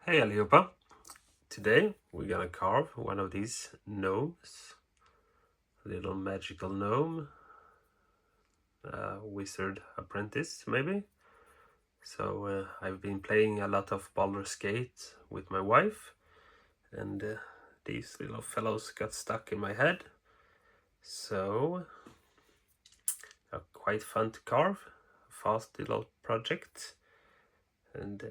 Hey allihopa! Today we're gonna carve one of these gnomes, a little magical gnome, wizard apprentice maybe. So I've been playing a lot of Baldur's Gate with my wife, and these little fellows got stuck in my head. So quite fun to carve, a fast little project, and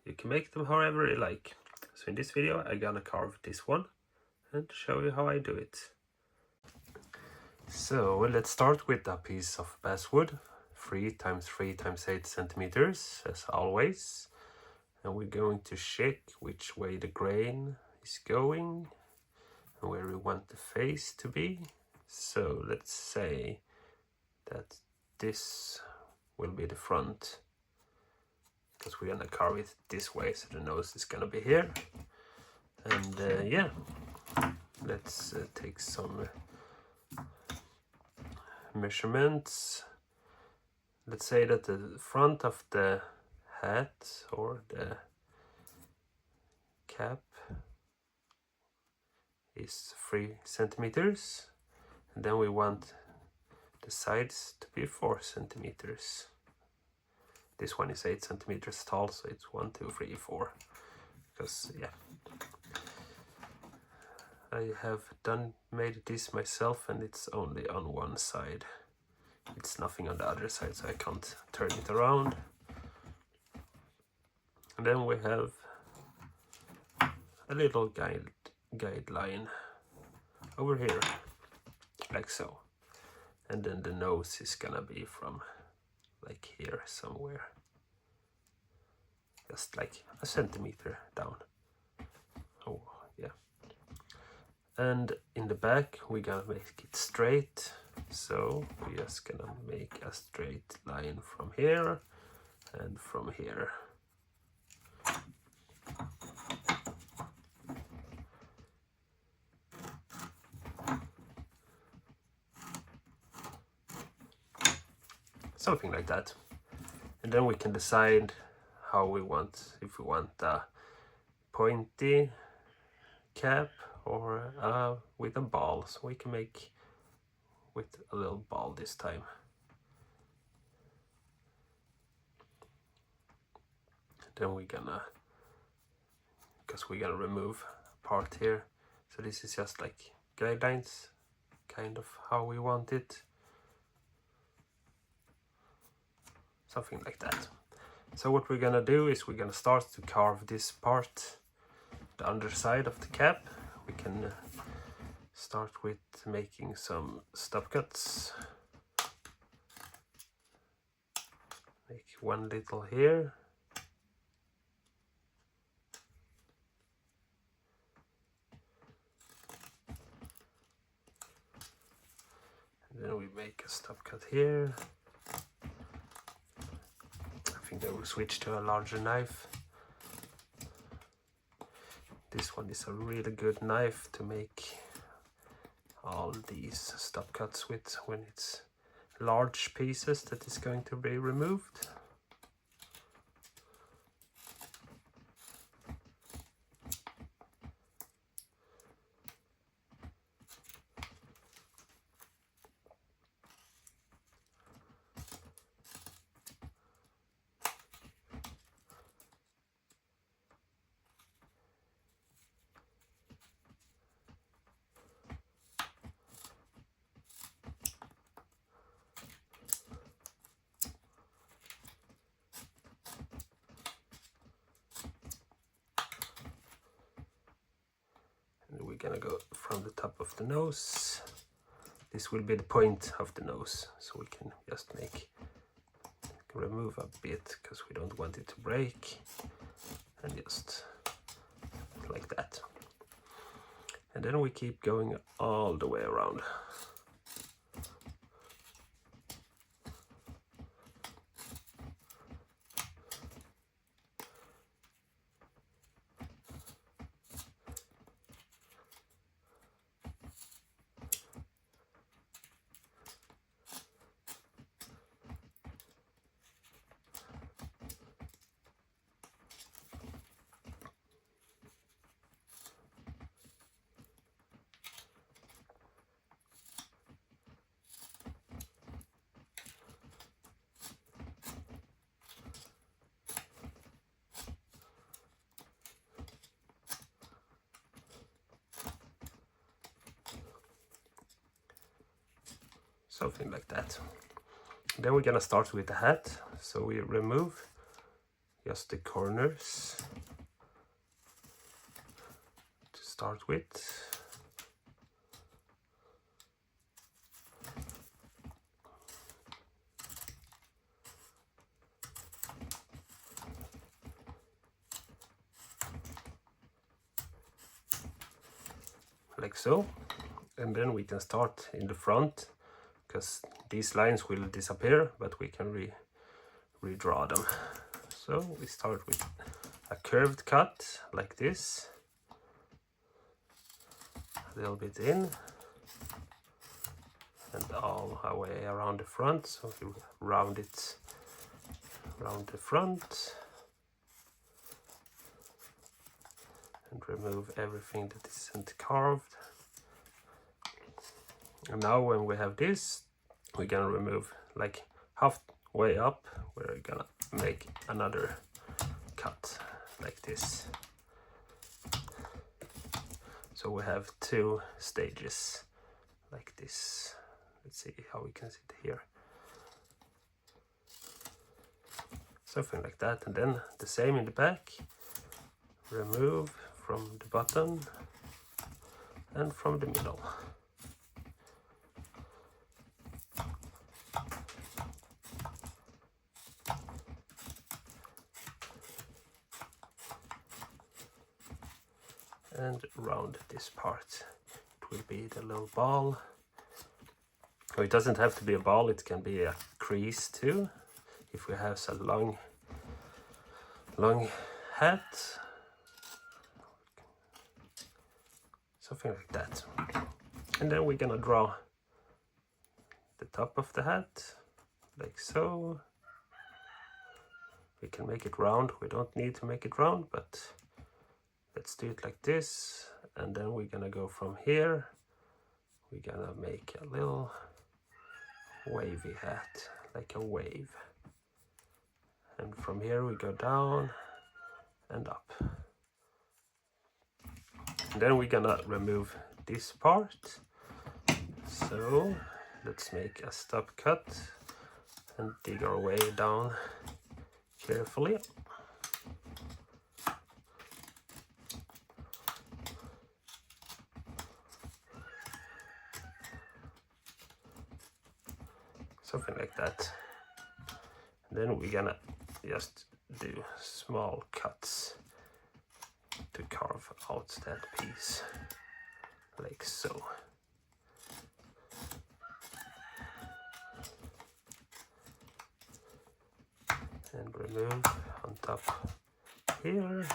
you can make them however you like. So in this video I'm gonna carve this one and show you how I do it. So let's start with a piece of basswood, 3 times 3 times 8 centimeters, as always. And we're going to check which way the grain is going and where we want the face to be. So let's say that this will be the front, because we're gonna carve it this way, so the nose is gonna be here. And yeah, let's take some measurements. Let's say that the front of the hat or the cap is 3 centimeters, and then we want the sides to be 4 centimeters. This one is 8 centimeters tall, so it's 1, 2, 3, 4. Because yeah, I have made this myself, and it's only on one side. It's nothing on the other side, so I can't turn it around. And then we have a little guideline over here, like so. And then the nose is gonna be from like here somewhere, just like a centimeter down. Oh yeah. And in the back we're gonna make it straight, so we're just gonna make a straight line from here and from here. Something like that. And then we can decide how we want, if we want a pointy cap or with a ball. So we can make with a little ball this time. Then we're gonna, because we're gonna remove a part here. So this is just like guidelines, kind of how we want it. Something like that. So what we're gonna do is we're gonna start to carve this part, the underside of the cap. We can start with making some stop cuts. Make one little here. And then we make a stop cut here. I think I will switch to a larger knife. This one is a really good knife to make all these stop cuts with when it's large pieces that is going to be removed. We're gonna go from the top of the nose. This will be the point of the nose, so we can just remove a bit because we don't want it to break, and just like that. And then we keep going all the way around. something like that. Then we're gonna start with the hat, so we remove just the corners to start with. Like so, and then we can start in the front, because these lines will disappear, but we can redraw them. So we start with a curved cut like this, a little bit in and all our way around the front, so we round it around the front and remove everything that isn't carved. And now when we have this, we're gonna remove like halfway up, we're gonna make another cut like this. So we have 2 stages like this. Let's see how we can see it here. Something like that, and then the same in the back. Remove from the bottom and from the middle. And round this part. It will be the little ball. Or it doesn't have to be a ball, it can be a crease too. If we have some long hat. Something like that. And then we're gonna draw the top of the hat, like so. We can make it round, we don't need to make it round, but let's do it like this. And then we're gonna go from here, we're gonna make a little wavy hat, like a wave. And from here we go down and up. And then we're gonna remove this part. So let's make a stop cut and dig our way down carefully. Something like that. And then we're gonna just do small cuts to carve out that piece, like so. And remove on top here.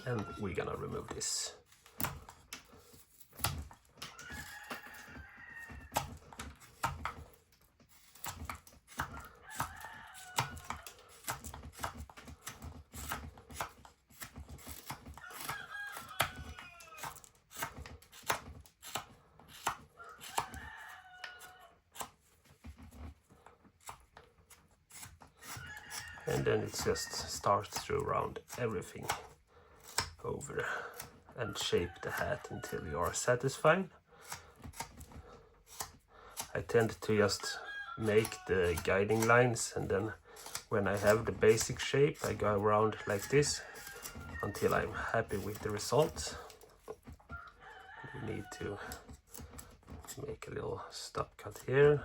And we're gonna remove this. And then it just starts to round everything over and shape the hat until you are satisfied. I tend to just make the guiding lines, and then when I have the basic shape I go around like this until I'm happy with the result. We need to make a little stop cut here.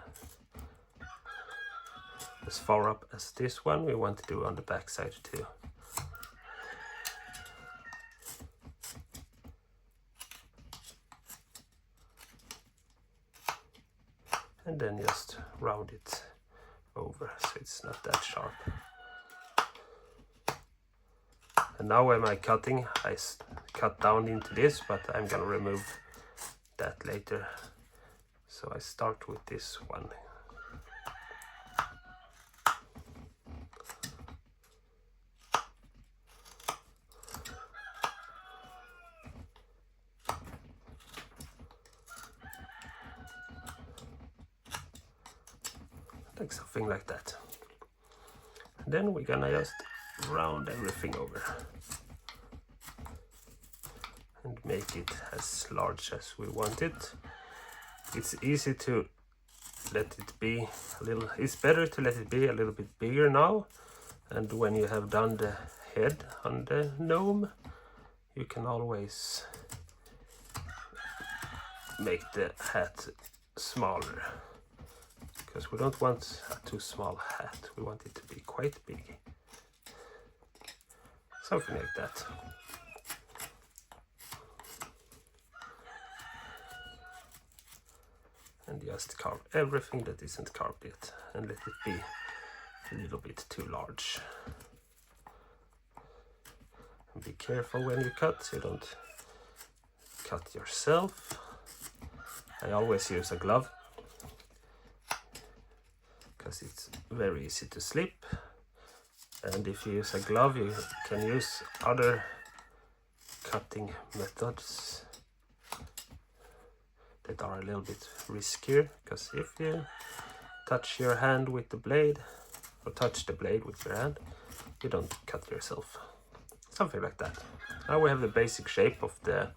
As far up as this one, we want to do on the back side too. And then just round it over so it's not that sharp. And now when I'm cutting, I cut down into this, but I'm gonna remove that later. So I start with this one. Like something like that. Then we're gonna just round everything over and make it as large as we want it. It's easy to let it be a little, it's better to let it be a little bit bigger now, and when you have done the head on the gnome, you can always make the hat smaller, because we don't want a too small hat, we want it to be quite big. Something like that. And just carve everything that isn't carved yet, and let it be a little bit too large. And be careful when you cut, so you don't cut yourself. I always use a glove, because it's very easy to slip. And if you use a glove, you can use other cutting methods that are a little bit riskier, because if you touch your hand with the blade, or touch the blade with your hand, you don't cut yourself. Something like that. Now we have the basic shape of the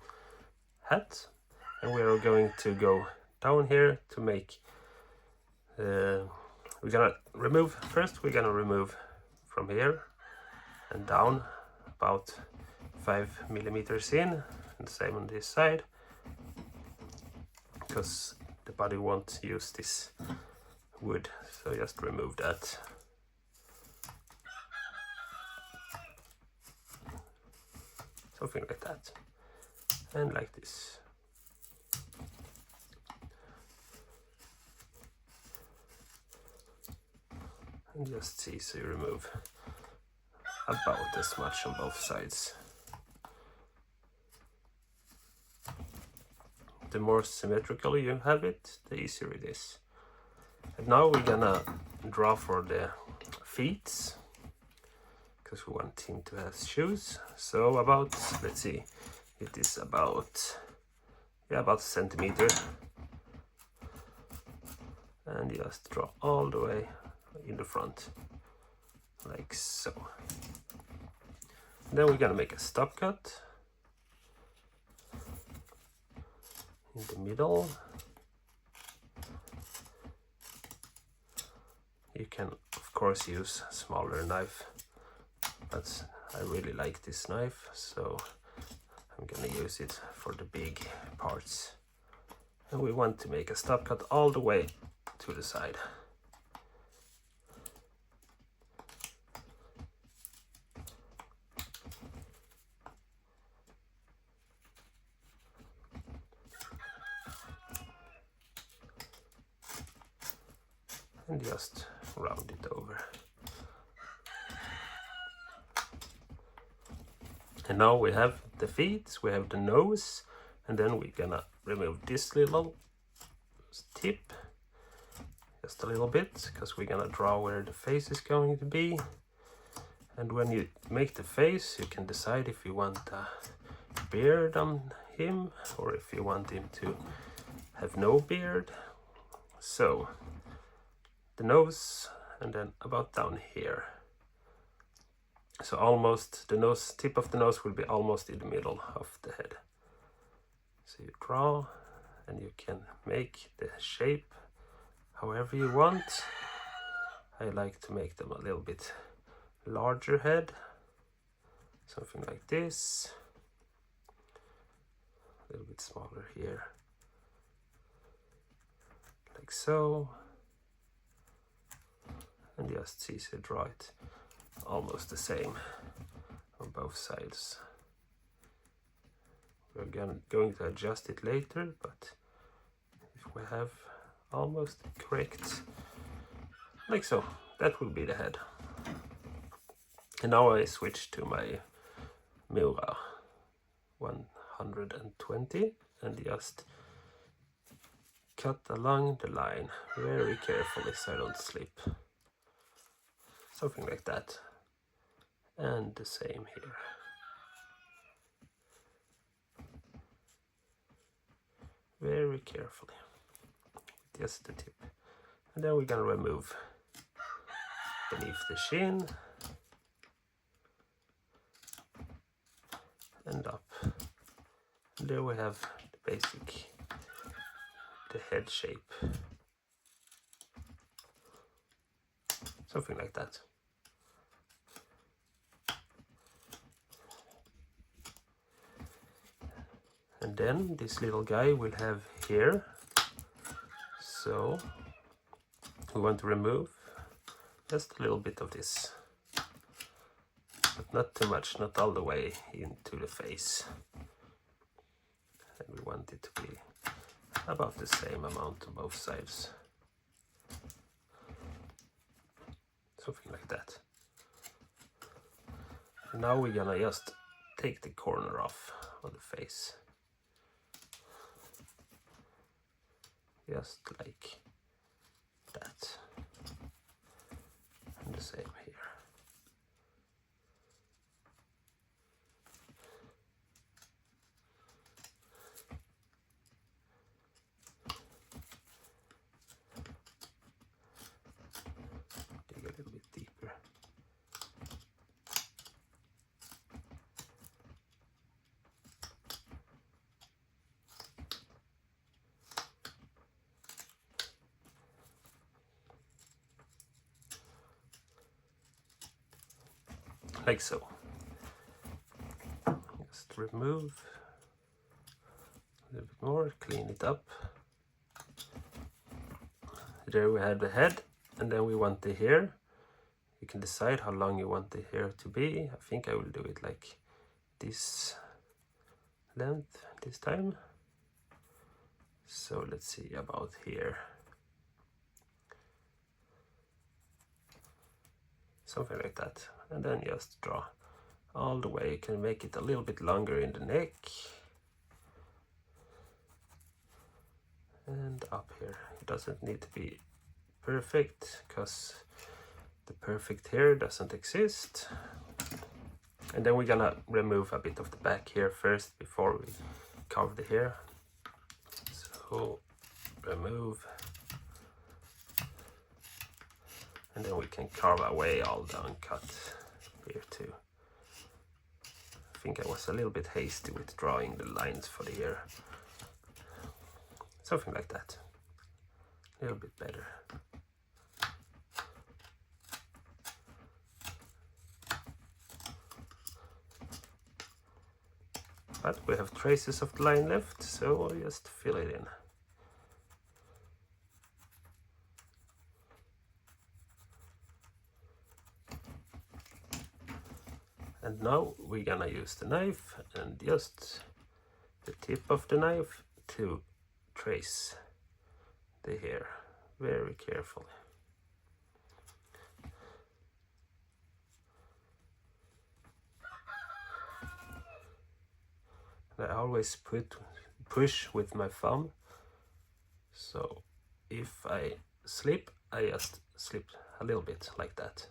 hat, and we are going to go down here to make, we're gonna remove from here and down about 5 millimeters in, and same on this side, because the body won't use this wood, so just remove that. Something like that, and like this. And just see, so you remove about as much on both sides. The more symmetrical you have it, the easier it is. And now we're gonna draw for the feet, because we want him to have shoes. So about, let's see, it is about, yeah, about a centimeter. And just draw all the way in the front, like so. Then we're gonna make a stop cut in the middle. You can of course use a smaller knife, but I really like this knife, so I'm gonna use it for the big parts. And we want to make a stop cut all the way to the side. And just round it over. And now we have the feet, we have the nose, and then we're gonna remove this little tip, just a little bit, because we're gonna draw where the face is going to be. And when you make the face, you can decide if you want a beard on him, or if you want him to have no beard. So the nose, and then about down here. So almost the nose, tip of the nose will be almost in the middle of the head. So you draw, and you can make the shape however you want. I like to make them a little bit larger head, something like this. A little bit smaller here, like so. And just see, so draw it almost the same on both sides. We're going to adjust it later, but if we have almost correct, like so, that will be the head. And now I switch to my Mura 120 and just cut along the line very carefully so I don't slip. Something like that. And the same here. Very carefully. Just the tip. And then we're gonna remove beneath the chin and up. And there we have the basic, the head shape. Something like that. And then this little guy will have here. So we want to remove just a little bit of this, but not too much, not all the way into the face. And we want it to be about the same amount on both sides. Something like that. And now we're gonna just take the corner off of the face. Just like that. And the same here. Dig a little bit deeper. Like so. Just remove a little bit more, clean it up. There we have the head, and then we want the hair. You can decide how long you want the hair to be. I think I will do it like this length this time. So let's see, about here. Something like that. And then just draw all the way. You can make it a little bit longer in the neck. And up here. It doesn't need to be perfect, because the perfect hair doesn't exist. And then we're gonna remove a bit of the back here first before we carve the hair. So remove. And then we can carve away all the uncut here too. I think I was a little bit hasty with drawing the lines for the hair. Something like that. A little bit better. But we have traces of the line left, so I'll just fill it in. And now we're gonna use the knife and just the tip of the knife to trace the hair very carefully. And I always push with my thumb, so if I slip, I just slip a little bit like that.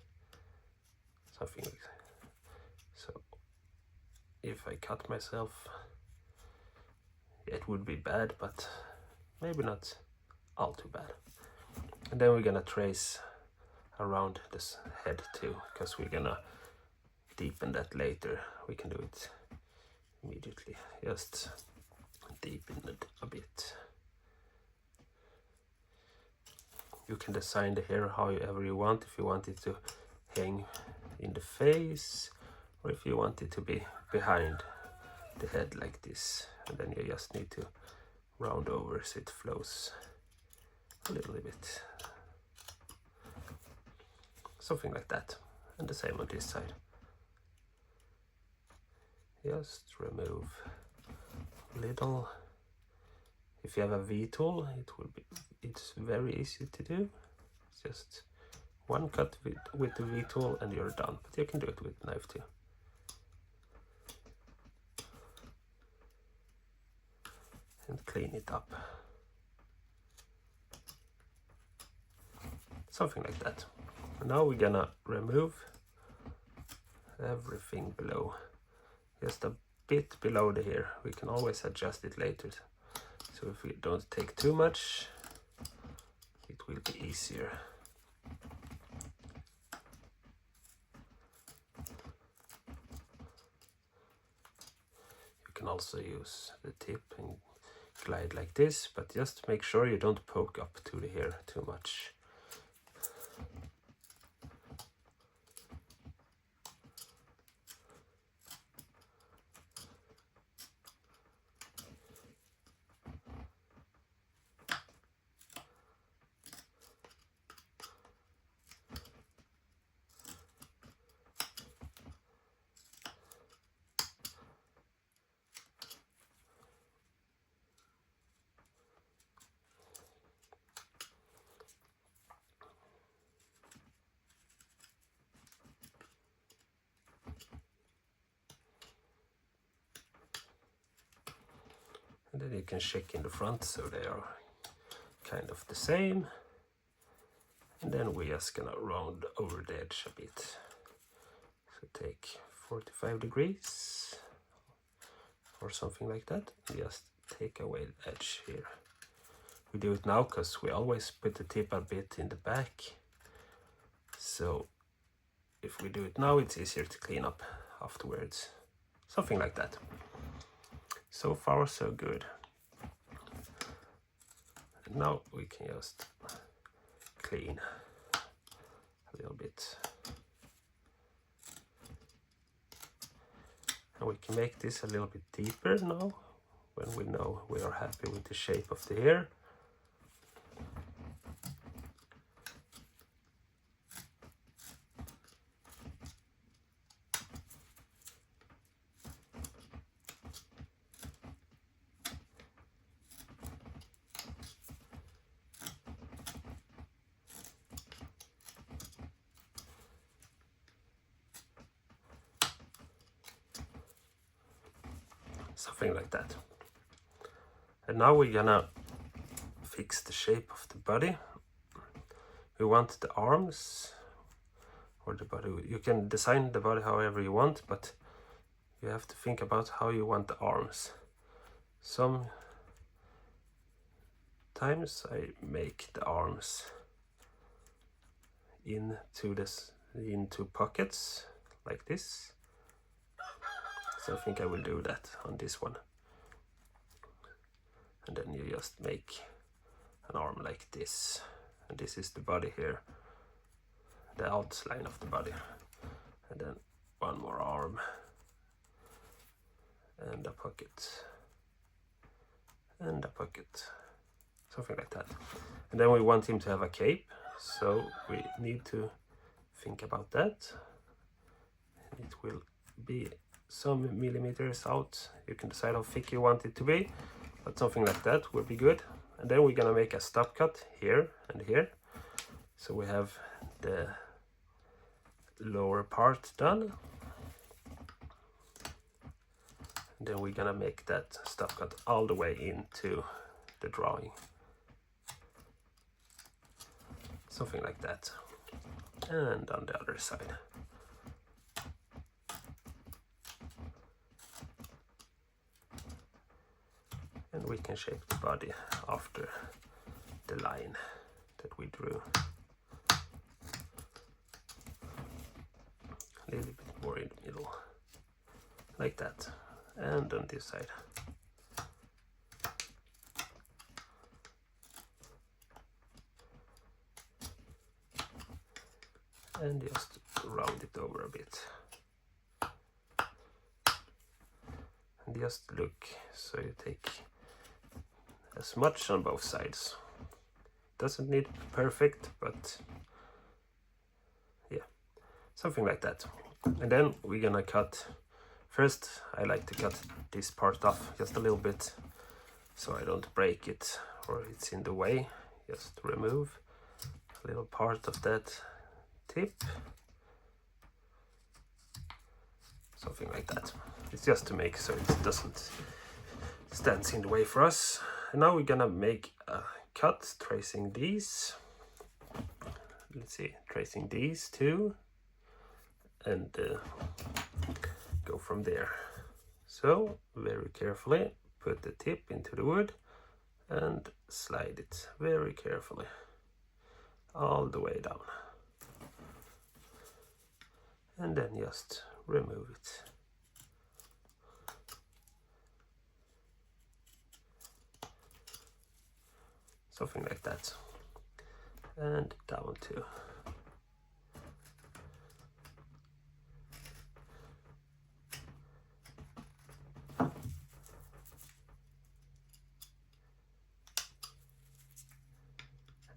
Something like that. So if I cut myself, it would be bad, but maybe not all too bad. And then we're gonna trace around this head too, because we're gonna deepen that later. We can do it immediately. Just deepen it a bit. You can design the hair however you want. If you want it to hang in the face, or if you want it to be behind the head like this, and then you just need to round over so it flows a little bit. Something like that. And the same on this side. Just remove a little. If you have a V-tool, it's very easy to do. It's just one cut with the V-tool and you're done. But you can do it with a knife too. And clean it up. Something like that. And now we're gonna remove everything below. Just a bit below the hair. We can always adjust it later. So if we don't take too much, it will be easier. You can also use the tip and glide like this, but just make sure you don't poke up to the hair too much. And then you can check in the front, so they are kind of the same. And then we're just gonna round over the edge a bit. So take 45 degrees or something like that. And just take away the edge here. We do it now because we always put the tip a bit in the back. So if we do it now, it's easier to clean up afterwards. Something like that. So far, so good. And now we can just clean a little bit. And we can make this a little bit deeper now, when we know we are happy with the shape of the hair. Something like that. And now we're gonna fix the shape of the body. We want the arms or the body. You can design the body however you want, but you have to think about how you want the arms. Sometimes I make the arms into pockets like this. So I think I will do that on this one. And then you just make an arm like this. And this is the body here, the outline of the body. And then one more arm and a pocket and a pocket, something like that. And then we want him to have a cape, so we need to think about that. And it will be some millimeters out. You can decide how thick you want it to be, but something like that will be good. And then we're gonna make a stop cut here and here. So we have the lower part done. And then we're gonna make that stop cut all the way into the drawing. Something like that. And on the other side. And we can shape the body after the line that we drew. A little bit more in the middle, like that. And on this side. And just round it over a bit. And just look, so you take as much on both sides. Doesn't need to be perfect, but yeah, something like that. And then we're gonna cut. First, I like to cut this part off just a little bit, so I don't break it or it's in the way. Just remove a little part of that tip. Something like that. It's just to make so it doesn't stand in the way for us. And now we're gonna make a cut tracing these. Let's see, tracing these two, and go from there. So very carefully put the tip into the wood and slide it very carefully all the way down, and then just remove it. something like that, and down too.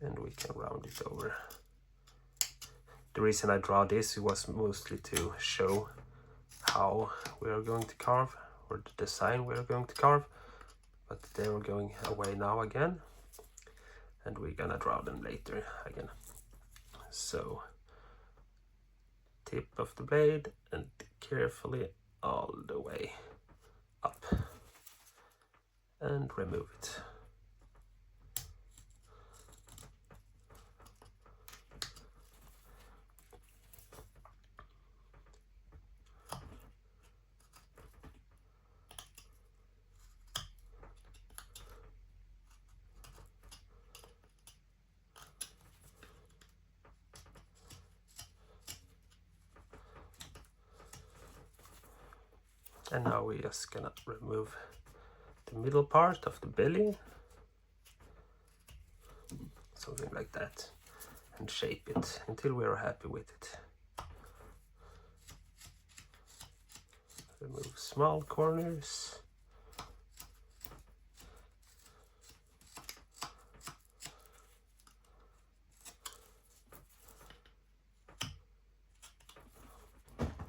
And we can round it over. The reason I draw this was mostly to show how we are going to carve, or the design we are going to carve, but they are going away now again, and we're gonna draw them later again. So tip of the blade and carefully all the way up and remove it. And now we're just gonna remove the middle part of the belly, something like that, and shape it until we are happy with it. Remove small corners.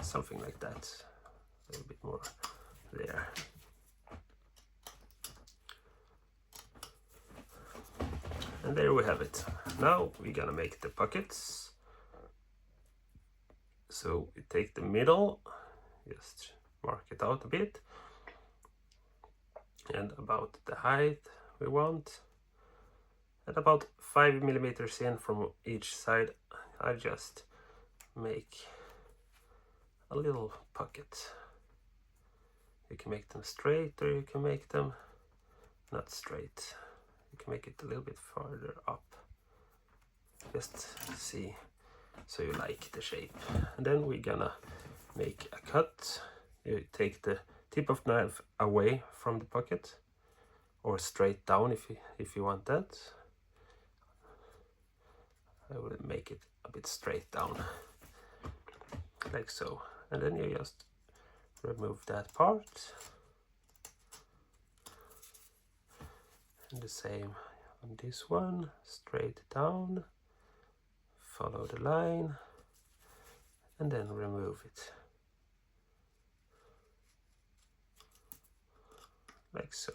Something like that. A little bit more there. And there we have it. Now we're gonna make the pockets. So we take the middle, just mark it out a bit, and about the height we want, and about 5 millimeters in from each side, I just make a little pocket. You can make them straight, or you can make them not straight. You can make it a little bit farther up. Just see so you like the shape. And then we're gonna make a cut. You take the tip of the knife away from the pocket, or straight down if you want that. I will make it a bit straight down, like so. And then you just remove that part. And the same on this one, straight down, follow the line, and then remove it. Like so.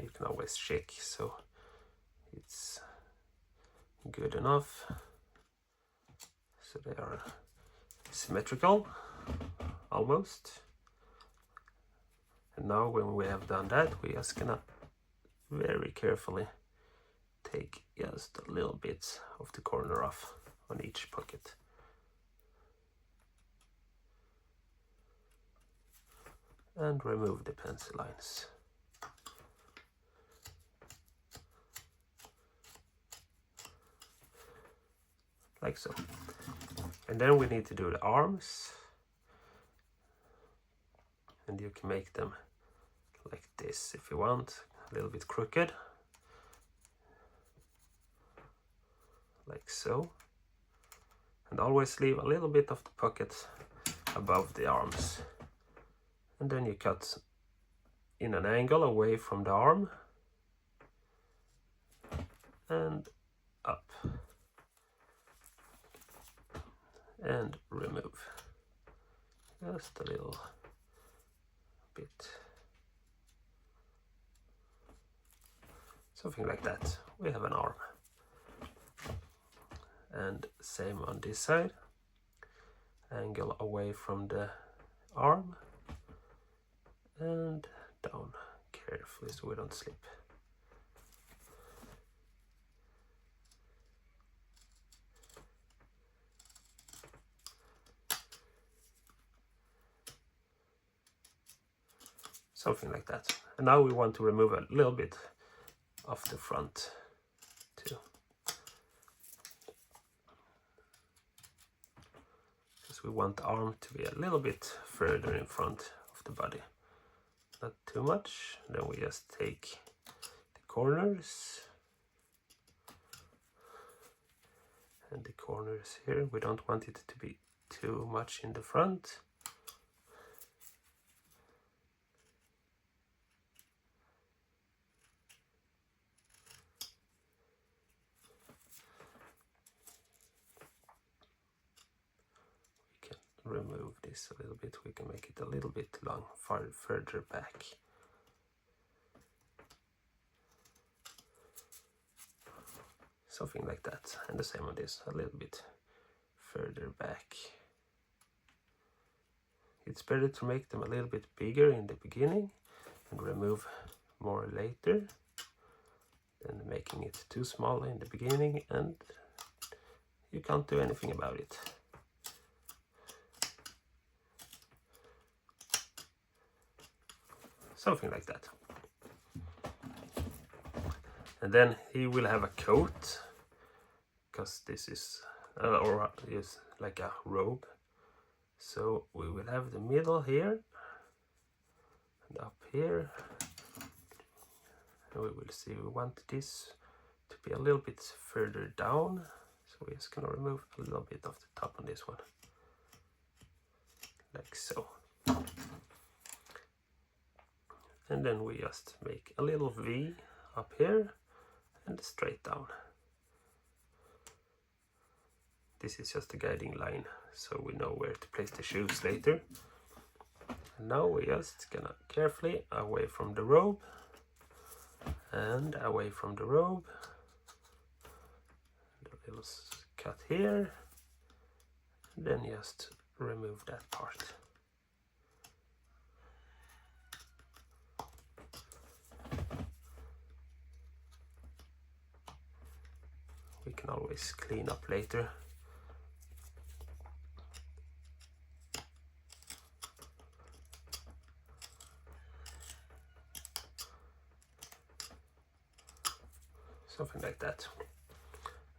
You can always check so it's good enough, so they are symmetrical almost. And now when we have done that, we're just gonna very carefully take just a little bit of the corner off on each pocket. And remove the pencil lines. Like so. And then we need to do the arms. And you can make them like this if you want, a little bit crooked. Like so. And always leave a little bit of the pocket above the arms. And then you cut in an angle away from the arm and up. And remove just a little bit, something like that. We have an arm. And same on this side, angle away from the arm and down carefully so we don't slip. Something like that. And now we want to remove a little bit of the front too. Just because we want the arm to be a little bit further in front of the body. Not too much. Then we just take the corners. And the corners here, we don't want it to be too much in the front. Remove this a little bit, we can make it a little bit long, further back. Something like that, and the same on this, a little bit further back. It's better to make them a little bit bigger in the beginning and remove more later than making it too small in the beginning and you can't do anything about it. Something like that. And then he will have a coat, because this is like a robe. So we will have the middle here and up here. And we will see, we want this to be a little bit further down. So we're just gonna remove a little bit of the top on this one. Like so. And then we just make a little V up here and straight down. This is just a guiding line, so we know where to place the shoes later. And now we're just gonna carefully away from the robe and away from the robe. A little cut here, and then just remove that part. We can always clean up later. Something like that.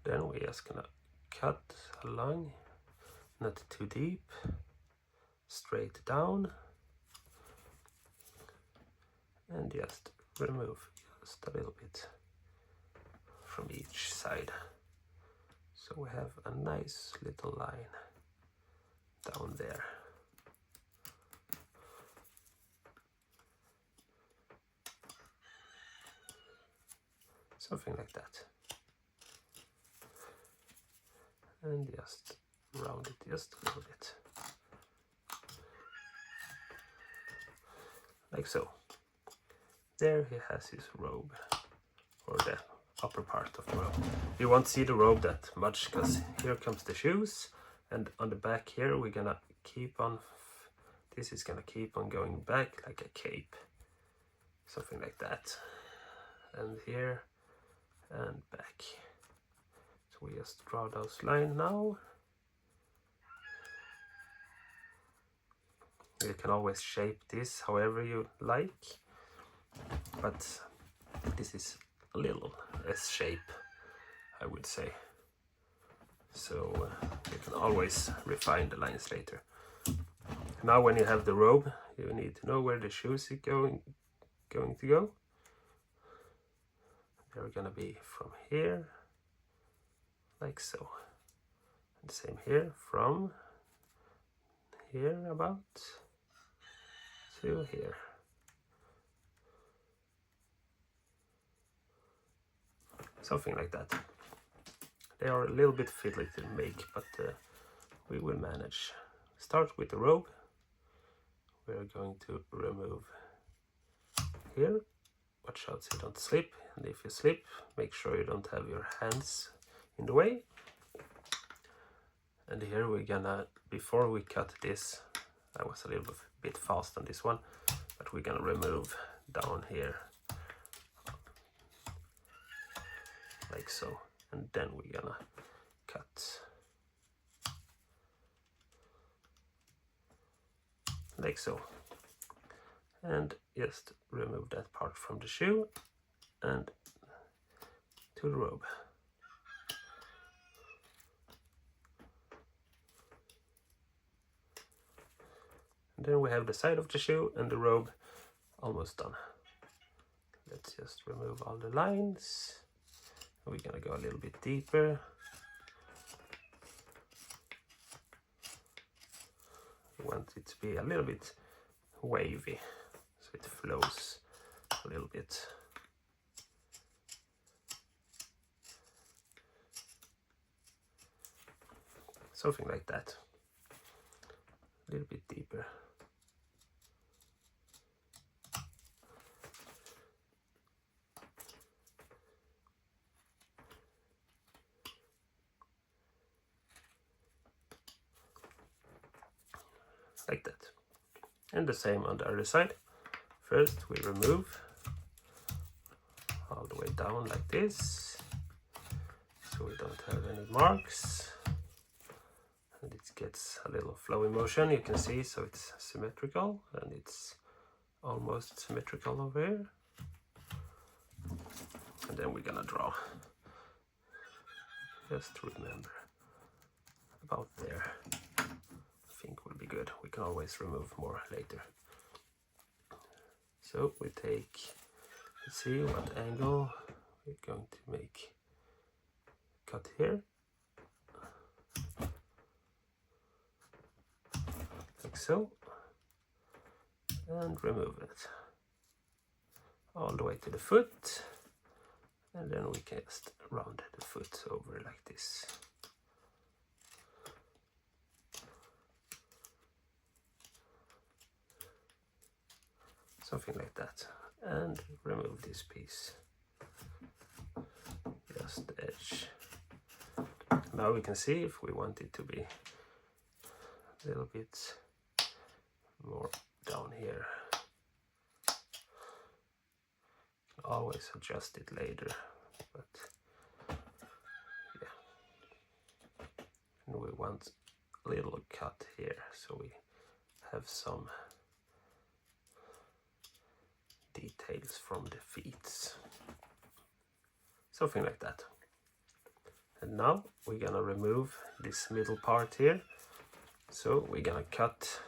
Then we're just gonna cut along, not too deep, straight down, and just remove just a little bit from each side. So we have a nice little line down there. Something like that. And just round it just a little bit. Like so. There he has his robe, or the upper part of the robe. You won't see the robe that much because here comes the shoes, and on the back here we're gonna keep on, this is gonna keep on going back like a cape, something like that, and here and back. So we just draw those lines now. You can always shape this however you like, but this is a little S shape, I would say. So you can always refine the lines later. Now when you have the robe, you need to know where the shoes are going to go. They're gonna be from here, like so. And same here, from here about to here. Something like that. They are a little bit fiddly to make, but we will manage. Start with the robe. We're going to remove here. Watch out so you don't slip, and if you slip, make sure you don't have your hands in the way. And here we're gonna, before we cut this, I was a little bit fast on this one, but we're gonna remove down here, like so, and then we're gonna cut like so, and just remove that part from the shoe and to the robe. And then we have the side of the shoe and the robe almost done. Let's just remove all the lines. We're gonna go a little bit deeper. We want it to be a little bit wavy, so it flows a little bit. Something like that. A little bit deeper. Like that. And the same on the other side. First we remove all the way down like this, so we don't have any marks. And it gets a little flowy motion, you can see, so it's symmetrical, and it's almost symmetrical over here. And then we're gonna draw. Just remember about there. I think will be good. We can always remove more later. So we take, let's see what angle we're going to make. Cut here. Like so. And remove it. All the way to the foot. And then we can just round the foot over like this. Something like that. And remove this piece. Just the edge. Now we can see if we want it to be a little bit more down here. Always adjust it later, but yeah. And we want a little cut here, so we have some details from the feet. Something like that. And now we're gonna remove this middle part here. So we're gonna cut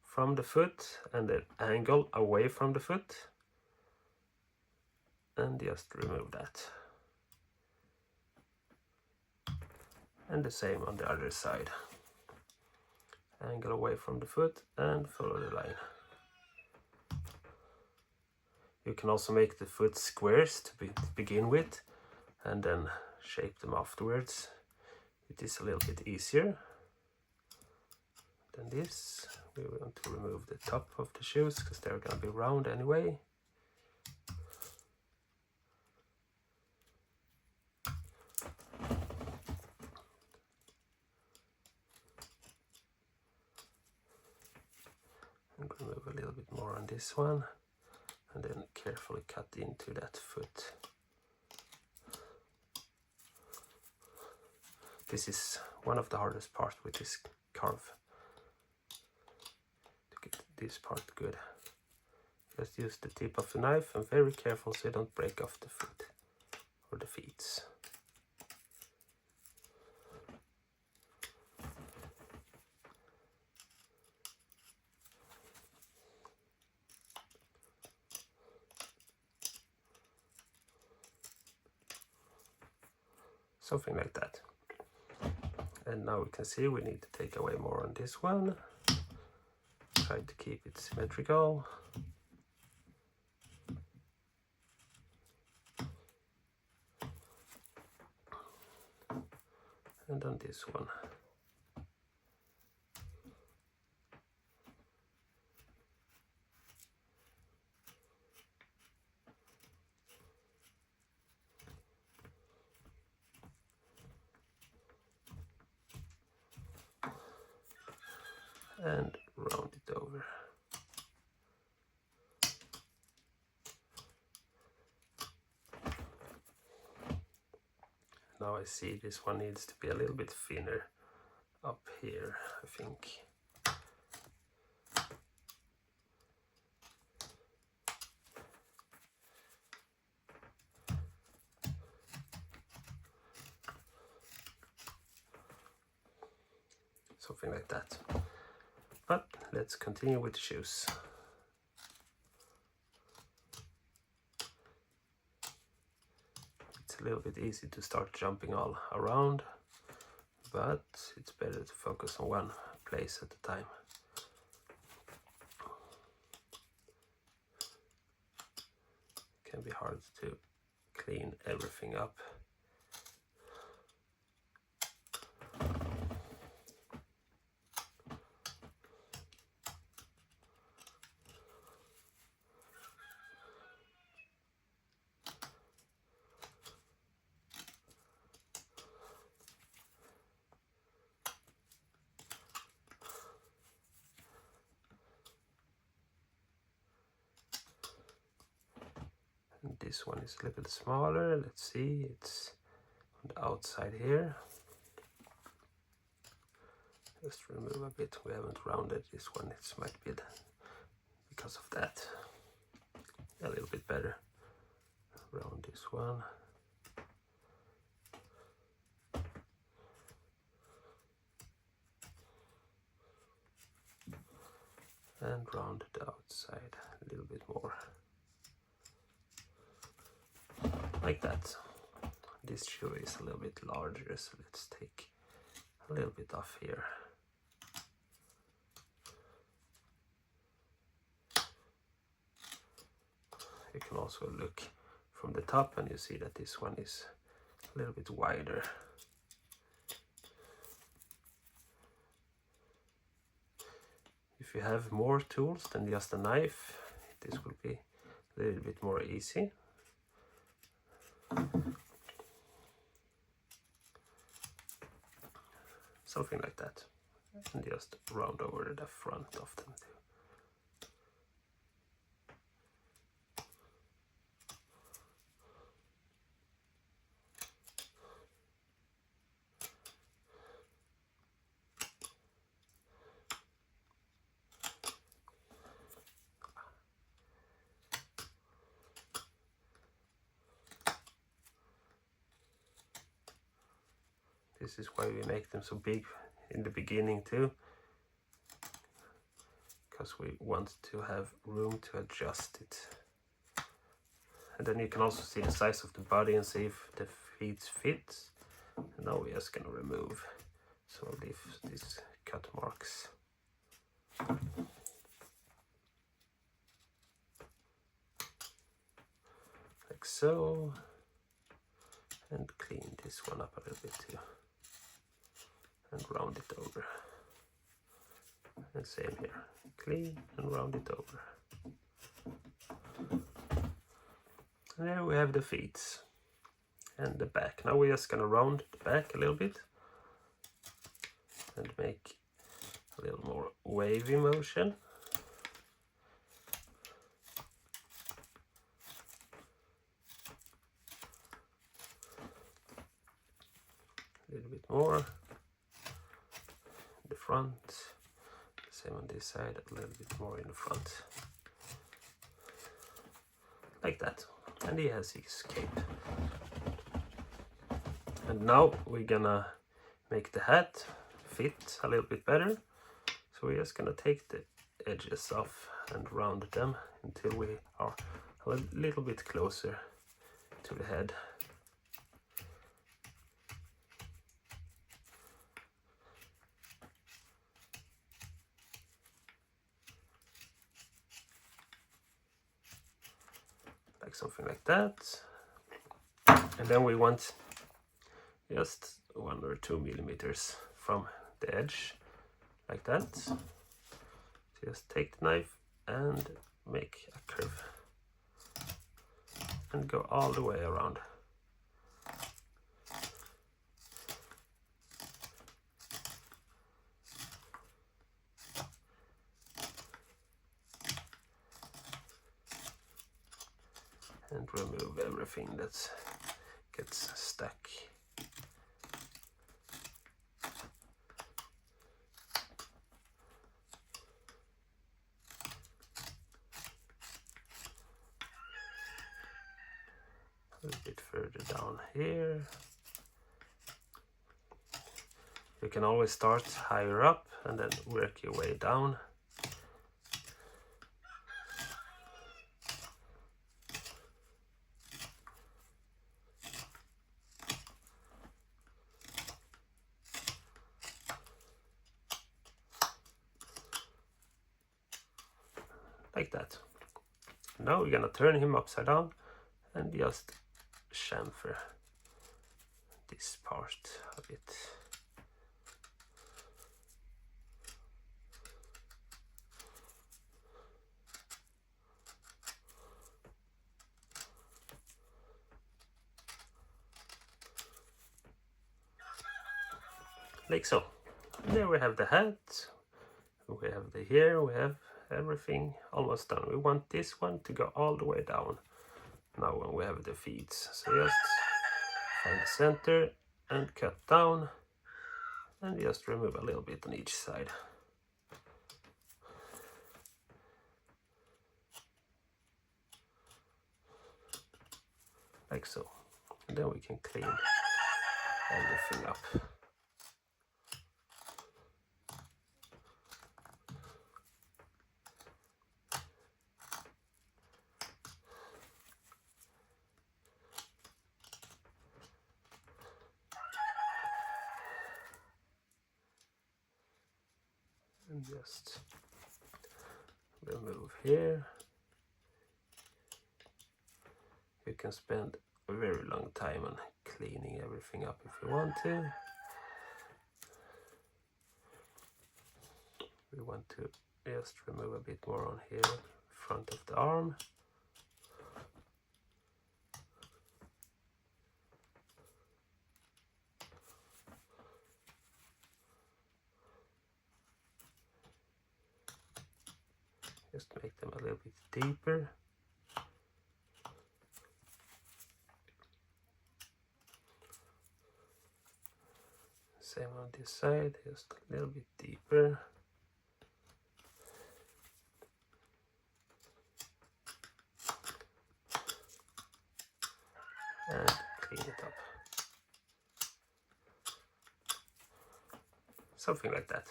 from the foot and the angle away from the foot. And just remove that. And the same on the other side. Angle away from the foot and follow the line. You can also make the foot squares to begin with, and then shape them afterwards. It is a little bit easier than this. We want to remove the top of the shoes because they're going to be round anyway. And remove a little bit more on this one. And then carefully cut into that foot. This is one of the hardest parts with this carve. To get this part good. Just use the tip of the knife and very careful so you don't break off the foot or the feet. Something like that. And now we can see we need to take away more on this one. Try to keep it symmetrical. And on this one. And round it over. Now I see this one needs to be a little bit thinner up here, I think. Something like that. But let's continue with the shoes. It's a little bit easy to start jumping all around, but it's better to focus on one place at a time. It can be hard to clean everything up. And this one is a little bit smaller. Let's see, it's on the outside here. Just remove a bit. We haven't rounded this one. It might be because of that. A little bit better. Round this one. And round the outside a little bit more. Like that. This shoe is a little bit larger, so let's take a little bit off here. You can also look from the top and you see that this one is a little bit wider. If you have more tools than just a knife, this will be a little bit more easy. Something like that. And just round over the front of them too. This is why we make them so big in the beginning too, because we want to have room to adjust it. And then you can also see the size of the body and see if the feet fit. And now we're just going to remove some of these cut marks. Like so. And clean this one up a little bit too. And round it over. And same here. Clean and round it over. And there we have the feet and the back. Now we're just gonna round the back a little bit and make a little more wavy motion. A little bit more. The front, same on this side, a little bit more in the front, like that. And he has his cape. And now we're gonna make the hat fit a little bit better. So we're just gonna take the edges off and round them until we are a little bit closer to the head. Something like that. And then we want just 1 or 2 millimeters from the edge, like that. So just take the knife and make a curve and go all the way around. And remove everything that gets stuck. A little bit further down here. You can always start higher up and then work your way down. like that. Now we're gonna turn him upside down and just chamfer this part a bit. Like so. And there we have the hat, we have the hair, we have everything almost done. We want this one to go all the way down now when we have the feet. So just find the center and cut down and just remove a little bit on each side. Like so. And then we can clean everything up. And just remove here. You can spend a very long time on cleaning everything up if you want to. We want to just remove a bit more on here, front of the arm. Just make them a little bit deeper. Same on this side, just a little bit deeper. And clean it up. Something like that.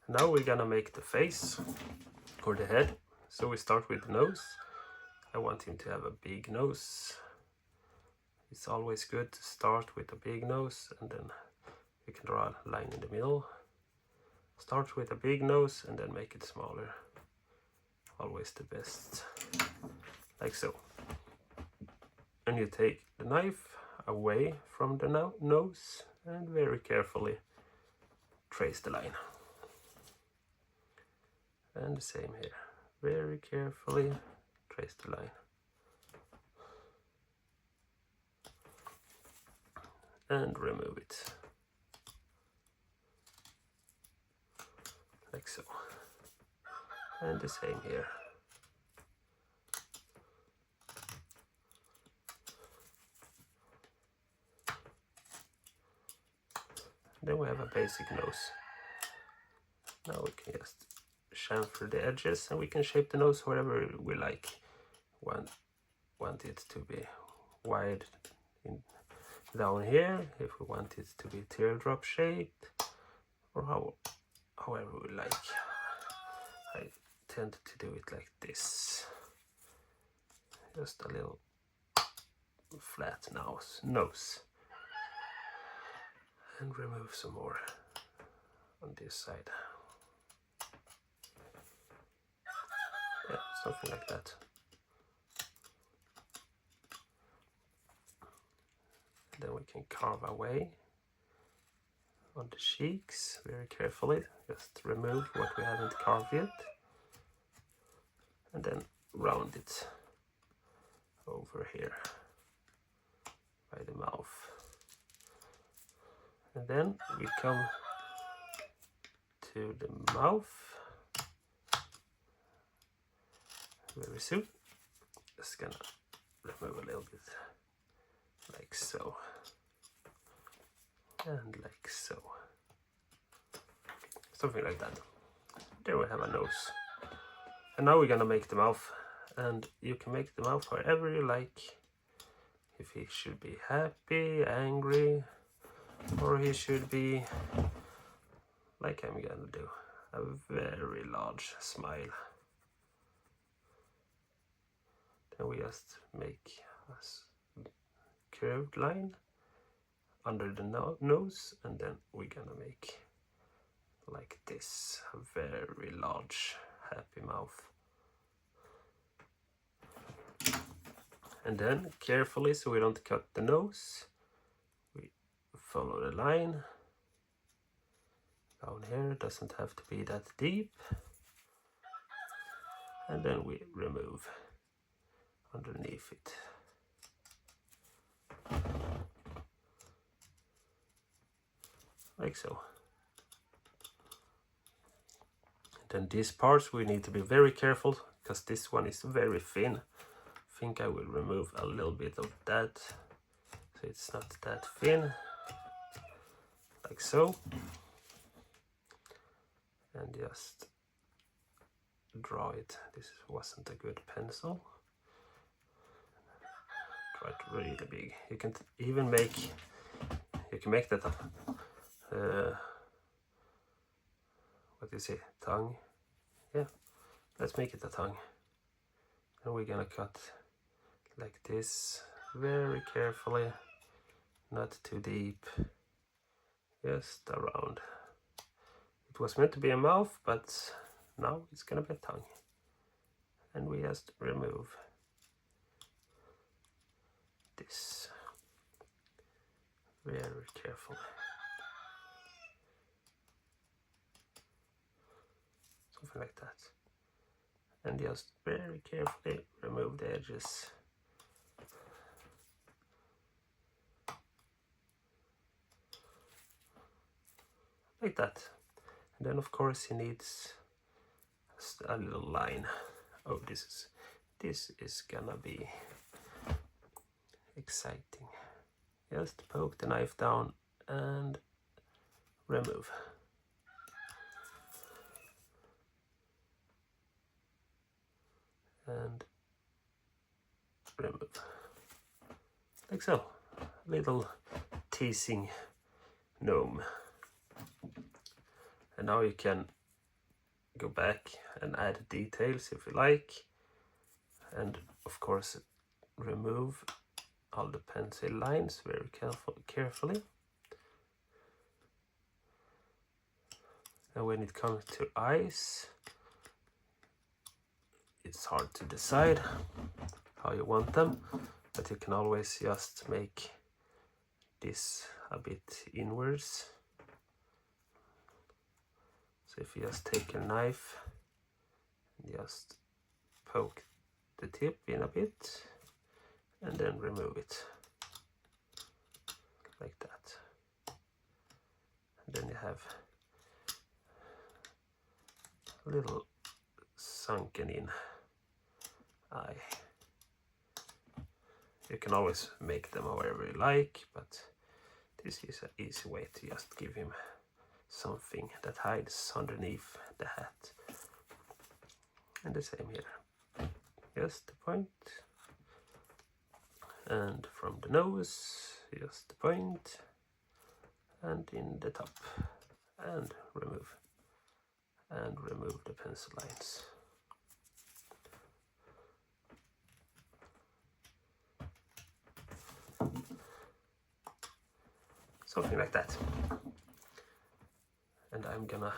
Now we're gonna make the face or the head. So we start with the nose. I want him to have a big nose. It's always good to start with a big nose and then you can draw a line in the middle. Start with a big nose and then make it smaller. Always the best. Like so. And you take the knife away from the nose and very carefully trace the line. And the same here. Very carefully trace the line. And remove it. Like so. And the same here. Then we have a basic nose. Now we can just chamfer the edges and we can shape the nose wherever we like. Want it to be wide down here, if we want it to be teardrop shaped, or however we like. I tend to do it like this. Just a little flat nose. And remove some more on this side. Yeah, something like that. Then we can carve away on the cheeks very carefully. Just remove what we haven't carved yet. And then round it over here by the mouth. And then we come to the mouth very soon. Just gonna remove a little bit like so and like so, something like that. There we have a nose. And now we're gonna make the mouth, and you can make the mouth wherever you like. If he should be happy, angry, or he should be like I'm gonna do, a very large smile. Then we just make a curved line under the nose, and then we're gonna make like this, a very large happy mouth. And then carefully, so we don't cut the nose, we follow the line down here. It doesn't have to be that deep. And then we remove underneath it. Like so. And then these parts we need to be very careful, because this one is very thin. I think I will remove a little bit of that, so it's not that thin, like so. And just draw it. This wasn't a good pencil. Try it really big. You can even make, you can make that what do you say, tongue? Yeah, let's make it a tongue. And we're gonna cut like this, very carefully, not too deep, just around. It was meant to be a mouth, but now it's gonna be a tongue. And we just remove this very carefully. Something like that. And just very carefully remove the edges. Like that. And then of course he needs a little line. Oh, this is gonna be exciting. Just poke the knife down and remove. And remove. Like so. Little teasing gnome. And now you can go back and add details if you like. And of course remove all the pencil lines very carefully. And when it comes to eyes, it's hard to decide how you want them, but you can always just make this a bit inwards. So if you just take a knife and just poke the tip in a bit and then remove it like that. And then you have a little sunken in eye. You can always make them however you like, but this is an easy way to just give him something that hides underneath the hat. And the same here. Just the point. And from the nose, just the point. And in the top. And remove. And remove the pencil lines. Something like that. And I'm gonna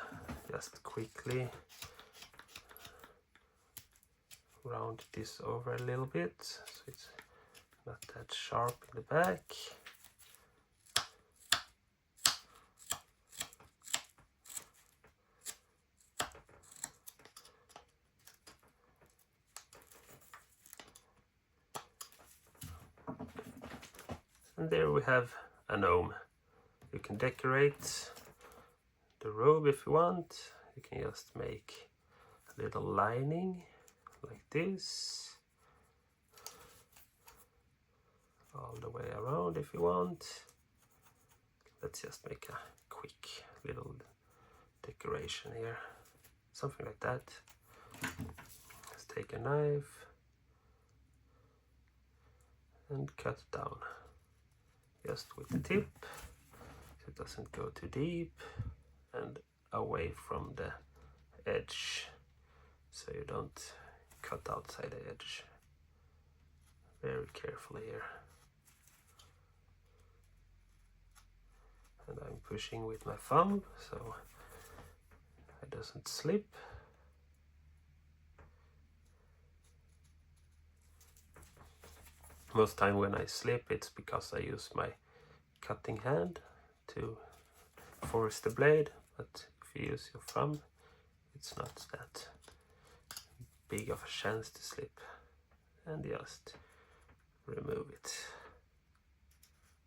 just quickly round this over a little bit so it's not that sharp in the back. And there we have a gnome. You can decorate the robe if you want. You can just make a little lining like this all the way around if you want. Let's just make a quick little decoration here, something like that. Let's take a knife and cut down just with the tip so it doesn't go too deep, and away from the edge so you don't cut outside the edge. Very carefully here. And I'm pushing with my thumb so it doesn't slip. Most time when I slip, it's because I use my cutting hand to force the blade, but if you use your thumb, it's not that big of a chance to slip. And just remove it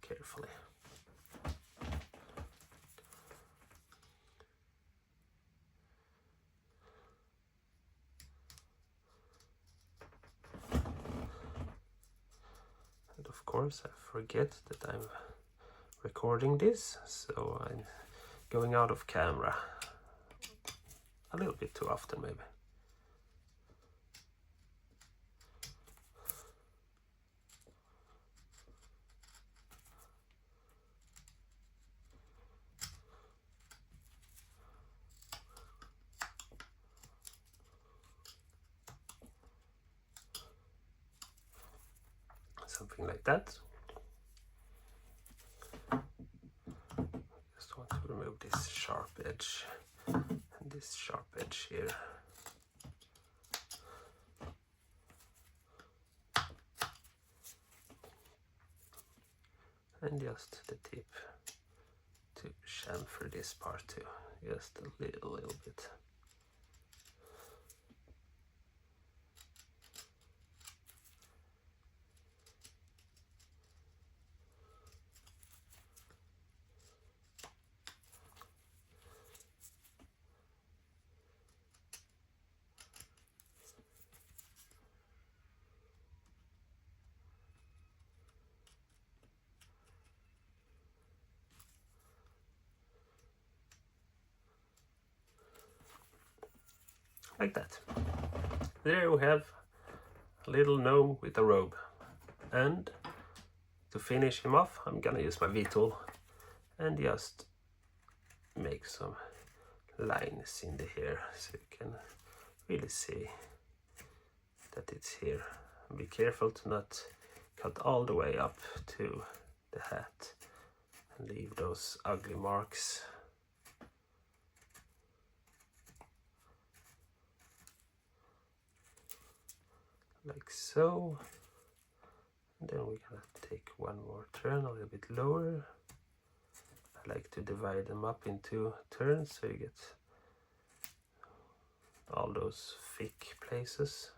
carefully. And of course I forget that I'm recording this, so I'm going out of camera a little bit too often maybe. Something like that. Just want to remove this sharp edge and this sharp edge here. And just the tip to chamfer this part too, just a little bit. Like that. There we have a little gnome with a robe. And to finish him off, I'm gonna use my V-tool and just make some lines in the hair so you can really see that it's here. And be careful to not cut all the way up to the hat and leave those ugly marks. Like so. And then we're gonna take one more turn a little bit lower. I like to divide them up into turns so you get all those thick places.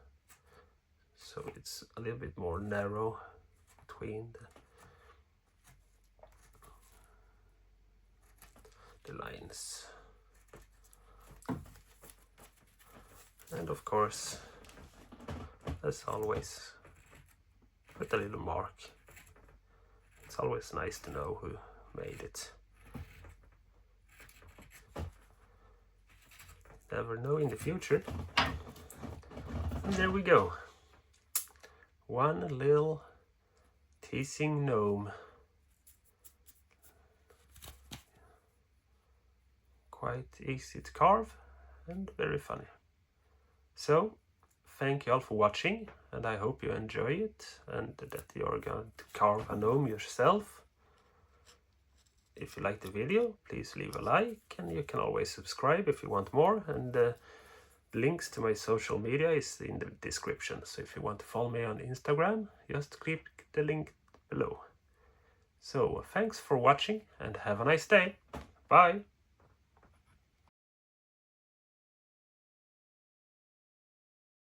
So it's a little bit more narrow between the lines. And of course, as always, put a little mark. It's always nice to know who made it. Never know in the future. And there we go. One little teasing gnome. Quite easy to carve and very funny. So, thank you all for watching, and I hope you enjoy it and that you're going to carve a gnome yourself. If you like the video, please leave a like, and you can always subscribe if you want more, and the links to my social media is in the description. So if you want to follow me on Instagram, just click the link below. So thanks for watching and have a nice day. Bye!